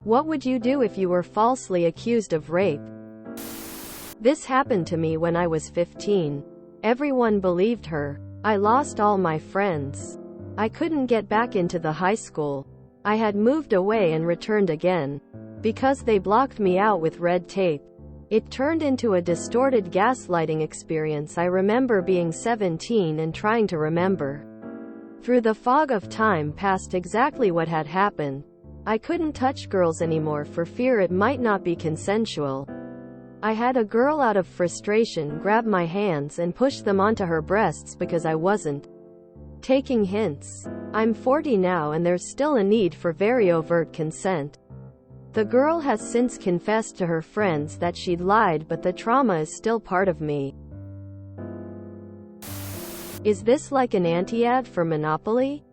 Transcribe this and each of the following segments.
What would you do if you were falsely accused of rape? This happened to me when I was 15. Everyone believed her. I lost all my friends. I couldn't get back into the high school. I had moved away and returned again. Because they blocked me out with red tape. It turned into a distorted gaslighting experience. I remember being 17 and trying to remember through the fog of time past exactly what had happened. I couldn't touch girls anymore for fear it might not be consensual. I had a girl out of frustration grab my hands and push them onto her breasts because I wasn't taking hints. I'm 40 now and there's still a need for very overt consent. The girl has since confessed to her friends that she'd lied, but the trauma is still part of me. Is this like an anti-ad for Monopoly?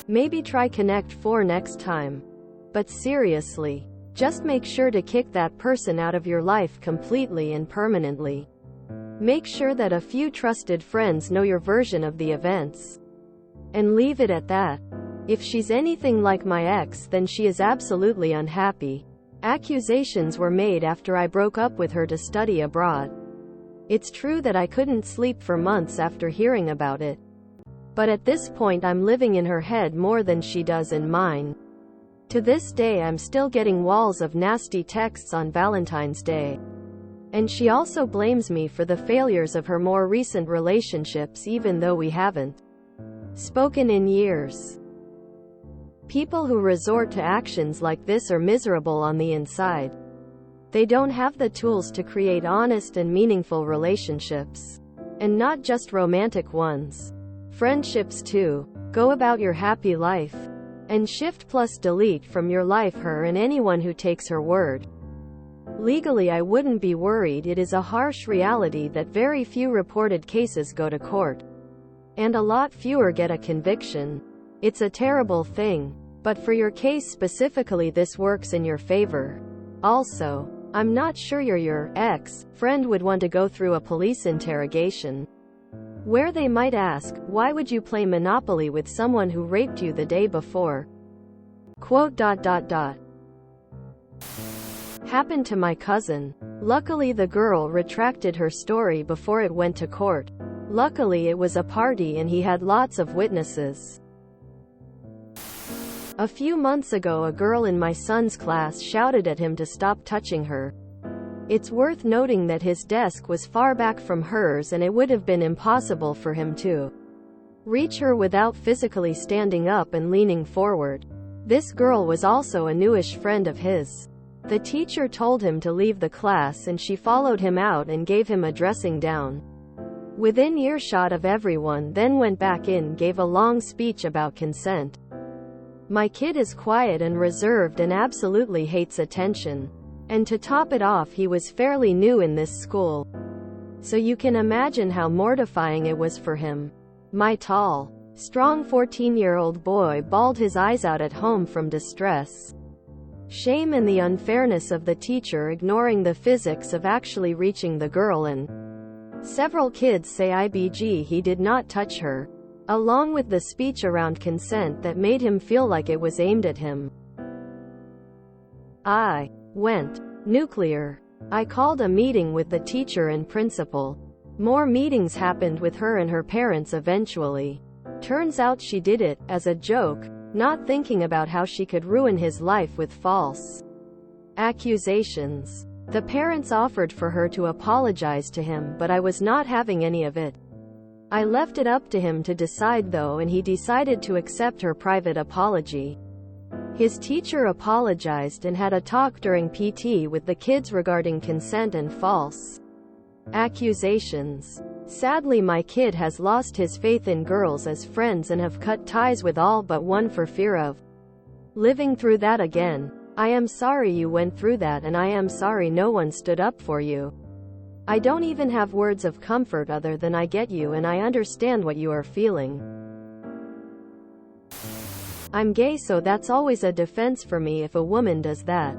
Maybe try Connect 4 next time. But seriously, just make sure to kick that person out of your life completely and permanently. Make sure that a few trusted friends know your version of the events. And leave it at that. If she's anything like my ex, then she is absolutely unhappy. Accusations were made after I broke up with her to study abroad. It's true that I couldn't sleep for months after hearing about it. But at this point I'm living in her head more than she does in mine. To this day I'm still getting walls of nasty texts on Valentine's Day. And she also blames me for the failures of her more recent relationships even though we haven't spoken in years. People who resort to actions like this are miserable on the inside. They don't have the tools to create honest and meaningful relationships. And not just romantic ones. Friendships too. Go about your happy life. And shift plus delete from your life her and anyone who takes her word. Legally I wouldn't be worried. It is a harsh reality that very few reported cases go to court. And a lot fewer get a conviction. It's a terrible thing. But for your case specifically this works in your favor. Also, I'm not sure your ex-friend would want to go through a police interrogation where they might ask, why would you play Monopoly with someone who raped you the day before? Quote. Happened to my cousin. Luckily the girl retracted her story before it went to court. Luckily it was a party and he had lots of witnesses. A few months ago a girl in my son's class shouted at him to stop touching her. It's worth noting that his desk was far back from hers and it would have been impossible for him to reach her without physically standing up and leaning forward. This girl was also a newish friend of his. The teacher told him to leave the class and she followed him out and gave him a dressing down within earshot of everyone, then went back in, gave a long speech about consent. My kid is quiet and reserved and absolutely hates attention. And to top it off he was fairly new in this school. So you can imagine how mortifying it was for him. My tall, strong 14-year-old boy bawled his eyes out at home from distress. Shame and the unfairness of the teacher ignoring the physics of actually reaching the girl, and several kids say IBG he did not touch her, along with the speech around consent that made him feel like it was aimed at him. I went nuclear. I called a meeting with the teacher and principal. More meetings happened with her and her parents eventually. Turns out she did it as a joke, not thinking about how she could ruin his life with false accusations. The parents offered for her to apologize to him, but I was not having any of it. I left it up to him to decide though, and he decided to accept her private apology. His teacher apologized and had a talk during PT with the kids regarding consent and false accusations. Sadly, my kid has lost his faith in girls as friends and have cut ties with all but one for fear of living through that again. I am sorry you went through that, and I am sorry no one stood up for you. I don't even have words of comfort other than I get you and I understand what you are feeling. I'm gay, so that's always a defense for me if a woman does that.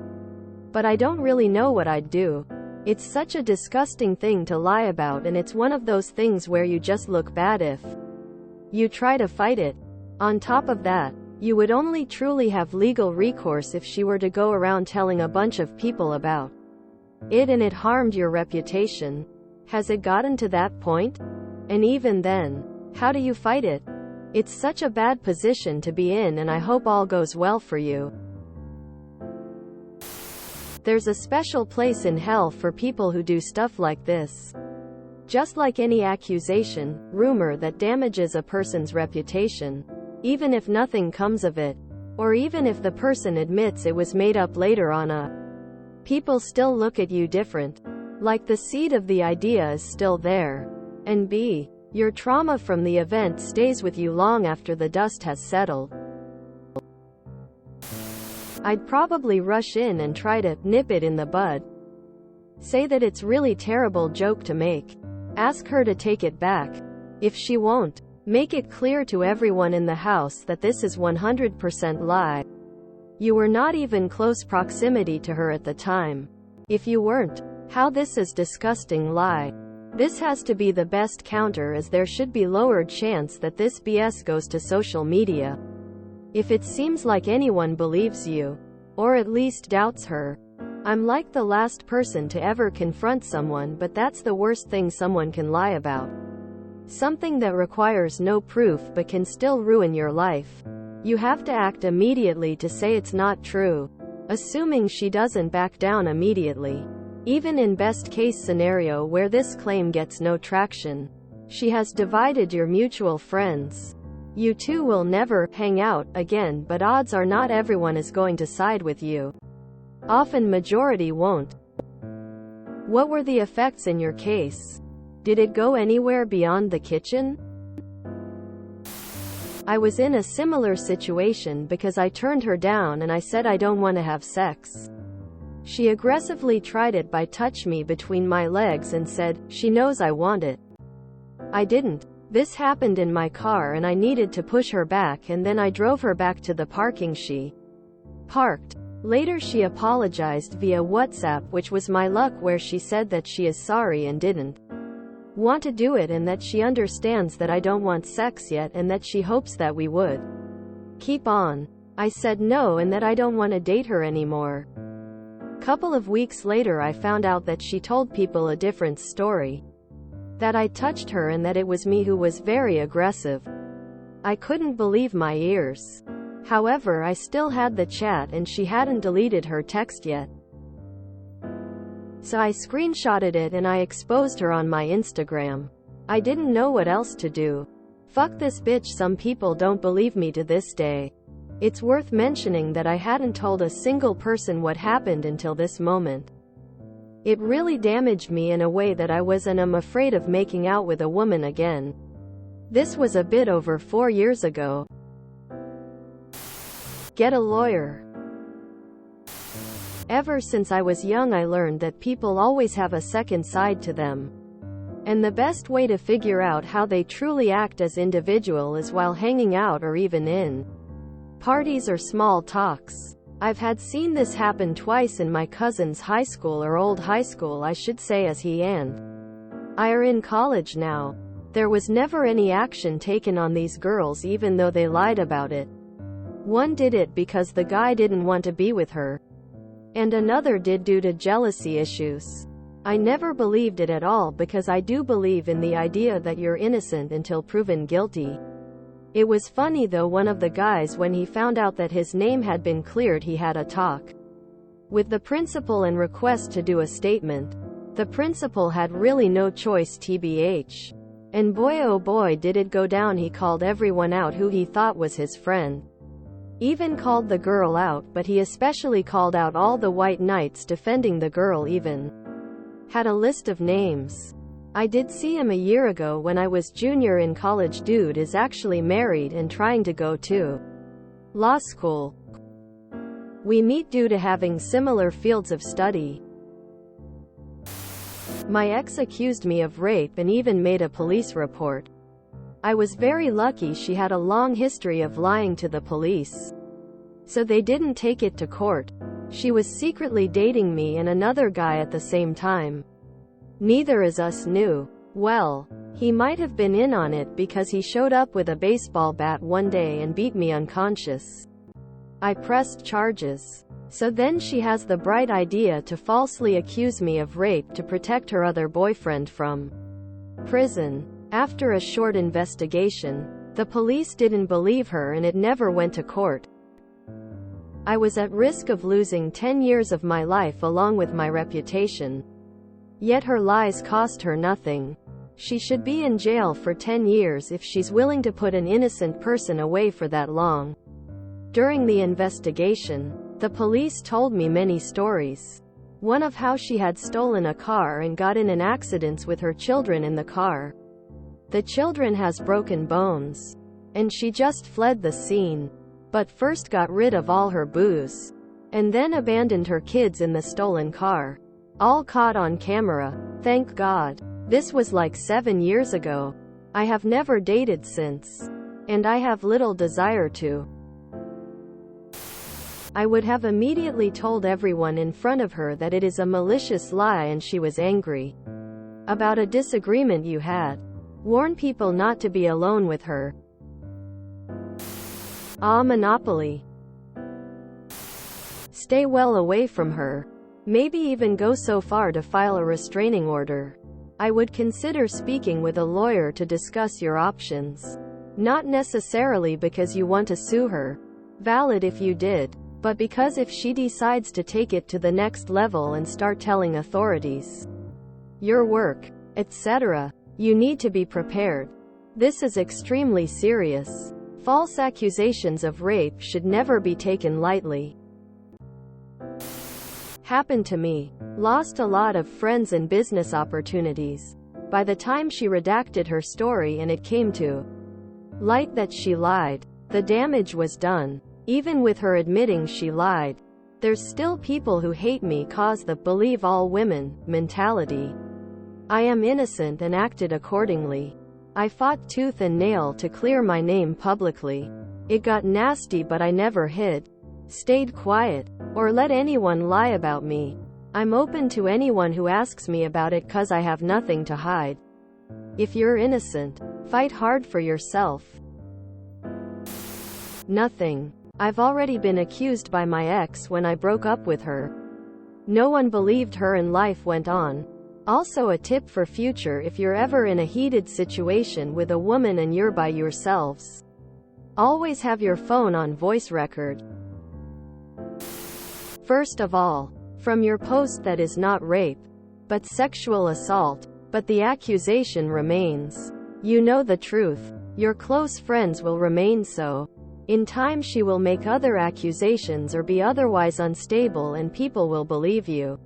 But I don't really know what I'd do. It's such a disgusting thing to lie about, and it's one of those things where you just look bad if you try to fight it. On top of that, You would only truly have legal recourse if she were to go around telling a bunch of people about it and it harmed your reputation. Has it gotten to that point? And even then, how do you fight it? It's such a bad position to be in, and I hope all goes well for you. There's a special place in hell for people who do stuff like this. Just like any accusation, rumor that damages a person's reputation, even if nothing comes of it, or even if the person admits it was made up later on, people still look at you different. Like the seed of the idea is still there. And B, your trauma from the event stays with you long after the dust has settled. I'd probably rush in and try to nip it in the bud. Say that it's really terrible joke to make. Ask her to take it back. If she won't, make it clear to everyone in the house that this is 100% lie. You were not even close proximity to her at the time. If you weren't, how this is disgusting lie. This has to be the best counter, as there should be lowered chance that this BS goes to social media. If it seems like anyone believes you, or at least doubts her, I'm like the last person to ever confront someone, but that's the worst thing someone can lie about. Something that requires no proof but can still ruin your life. You have to act immediately to say it's not true, assuming she doesn't back down immediately. Even in best case scenario where this claim gets no traction, she has divided your mutual friends. You two will never hang out again, but odds are not everyone is going to side with you. Often majority won't. What were the effects in your case? Did it go anywhere beyond the kitchen? I was in a similar situation because I turned her down and I said I don't want to have sex. She aggressively tried it by touching me between my legs and said she knows I want it. I didn't. This happened in my car and I needed to push her back, and then I drove her back to the parking she parked. Later she apologized via WhatsApp, which was my luck, where she said that she is sorry and didn't want to do it, and that she understands that I don't want sex yet and that she hopes that we would keep on. I said no and that I don't want to date her anymore. Couple of weeks later I found out that she told people a different story. That I touched her and that it was me who was very aggressive. I couldn't believe my ears. However, I still had the chat and she hadn't deleted her text yet. So I screenshotted it and I exposed her on my Instagram. I didn't know what else to do. Fuck this bitch. Some people don't believe me to this day. It's worth mentioning that I hadn't told a single person what happened until this moment. It really damaged me in a way that I was and am afraid of making out with a woman again. This was a bit over 4 years ago. Get a lawyer. Ever since I was young I learned that people always have a second side to them. And the best way to figure out how they truly act as individual is while hanging out or even in parties or small talks. I've had seen this happen twice in my cousin's high school, or old high school I should say, as he and I are in college now. There was never any action taken on these girls even though they lied about it. One did it because the guy didn't want to be with her, and another did due to jealousy issues. I never believed it at all because I do believe in the idea that you're innocent until proven guilty. It was funny though, one of the guys, when he found out that his name had been cleared, he had a talk with the principal and request to do a statement. The principal had really no choice, tbh. And boy oh boy did it go down. He called everyone out who he thought was his friend. Even called the girl out, but he especially called out all the white knights defending the girl, even had a list of names. I did see him a year ago when I was junior in college. Dude is actually married and trying to go to law school. We meet due to having similar fields of study. My ex accused me of rape and even made a police report. I was very lucky. She had a long history of lying to the police, so they didn't take it to court. She was secretly dating me and another guy at the same time. Neither of us knew. Well, he might have been in on it because he showed up with a baseball bat one day and beat me unconscious. I pressed charges. So then she has the bright idea to falsely accuse me of rape to protect her other boyfriend from prison. After a short investigation, the police didn't believe her and it never went to court. I was at risk of losing 10 years of my life along with my reputation. Yet her lies cost her nothing. She should be in jail for 10 years if she's willing to put an innocent person away for that long. During the investigation, the police told me many stories. One of how she had stolen a car and got in an accident with her children in the car. The children has broken bones. And she just fled the scene. But first got rid of all her booze. And then abandoned her kids in the stolen car. All caught on camera. Thank God. This was like 7 years ago. I have never dated since. And I have little desire to. I would have immediately told everyone in front of her that it is a malicious lie and she was angry about a disagreement you had. Warn people not to be alone with her. Monopoly. Stay well away from her. Maybe even go so far to file a restraining order. I would consider speaking with a lawyer to discuss your options. Not necessarily because you want to sue her. Valid if you did. But because if she decides to take it to the next level and start telling authorities your work, etc., you need to be prepared. This is extremely serious. False accusations of rape should never be taken lightly. Happened to me. Lost a lot of friends and business opportunities. By the time she redacted her story and it came to light that she lied, the damage was done. Even with her admitting she lied, there's still people who hate me cause the believe all women mentality. I am innocent and acted accordingly. I fought tooth and nail to clear my name publicly. It got nasty but I never hid, stayed quiet, or let anyone lie about me. I'm open to anyone who asks me about it cause I have nothing to hide. If you're innocent, fight hard for yourself. Nothing. I've already been accused by my ex when I broke up with her. No one believed her and life went on. Also a tip for future if you're ever in a heated situation with a woman and you're by yourselves. Always have your phone on voice record. First of all, from your post that is not rape, but sexual assault, but the accusation remains. You know the truth. Your close friends will remain so. In time she will make other accusations or be otherwise unstable and people will believe you.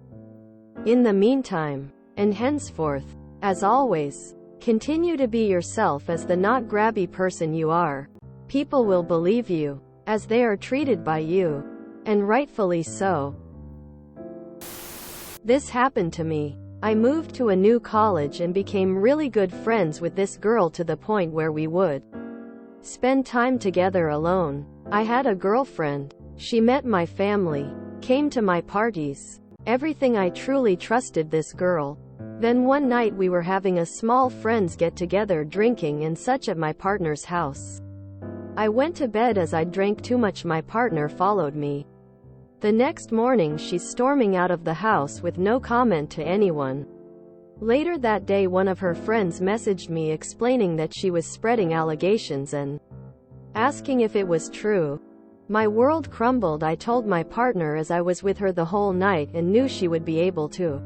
In the meantime, and henceforth, as always, continue to be yourself as the not grabby person you are. People will believe you, as they are treated by you. And rightfully so. This happened to me. I moved to a new college and became really good friends with this girl to the point where we would spend time together alone. I had a girlfriend. She met my family, came to my parties. Everything. I truly trusted this girl. Then one night we were having a small friends get together drinking and such at my partner's house. I went to bed as I drank too much. My partner followed me. The next morning she's storming out of the house with no comment to anyone. Later that day one of her friends messaged me explaining that she was spreading allegations and asking if it was true. My world crumbled. I told my partner as I was with her the whole night and knew she would be able to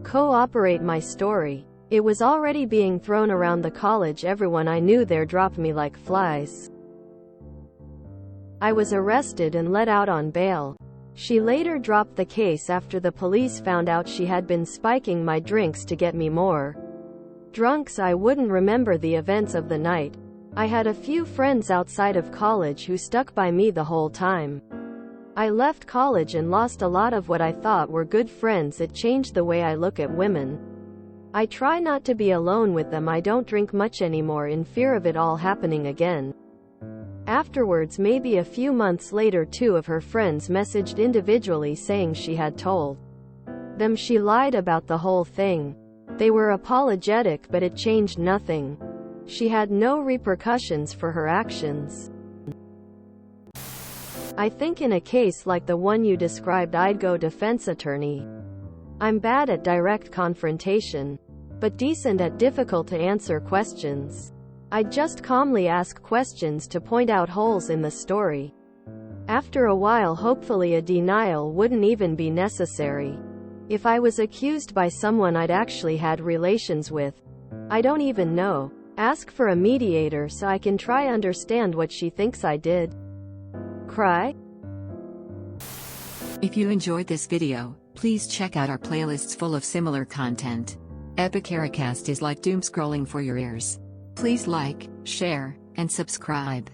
cooperate my story. It was already being thrown around the college. Everyone I knew there dropped me like flies. I was arrested and let out on bail. She later dropped the case after the police found out she had been spiking my drinks to get me more drunks. I wouldn't remember the events of the night. I had a few friends outside of college who stuck by me the whole time. I left college and lost a lot of what I thought were good friends. It changed the way I look at women. I try not to be alone with them. I don't drink much anymore in fear of it all happening again. Afterwards, maybe a few months later, two of her friends messaged individually saying she had told them she lied about the whole thing. They were apologetic, but it changed nothing. She had no repercussions for her actions. I think in a case like the one you described, I'd go defense attorney. I'm bad at direct confrontation, but decent at difficult to answer questions. I'd just calmly ask questions to point out holes in the story. After a while, hopefully a denial wouldn't even be necessary. If I was accused by someone I'd actually had relations with, I don't even know, ask for a mediator so I can try understand what she thinks I did. Cry? If you enjoyed this video, please check out our playlists full of similar content. Epicaricast is like doom scrolling for your ears. Please like, share, and subscribe.